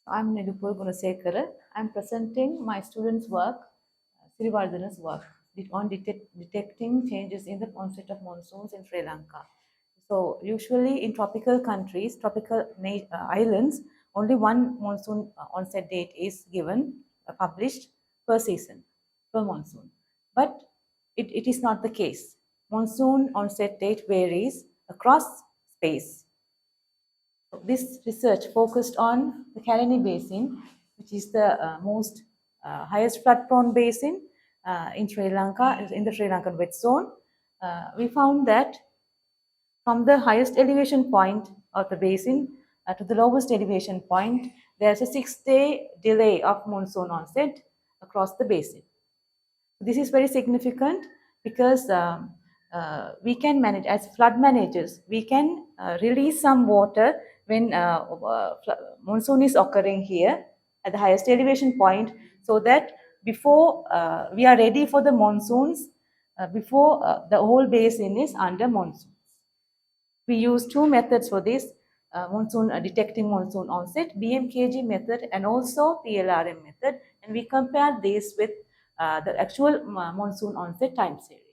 I'm Gunasekara. I'm presenting my students' work, Sirivardhana's work, on detecting changes in the onset of monsoons in Sri Lanka. So, usually in tropical countries, tropical islands, only one monsoon onset date is given, published per season, per monsoon. But it is not the case. Monsoon onset date varies across space. This research focused on the Kalani Basin, which is the most highest flood-prone basin in Sri Lanka, in the Sri Lankan wet zone. We found that from the highest elevation point of the basin to the lowest elevation point, there's a 6-day delay of monsoon onset across the basin. This is very significant because we can manage, as flood managers, we can release some water when monsoon is occurring here at the highest elevation point, so that before we are ready for the monsoons, before the whole basin is under monsoons. We use two methods for this, detecting monsoon onset, BMKG method and also PLRM method, and we compare this with the actual monsoon onset time series.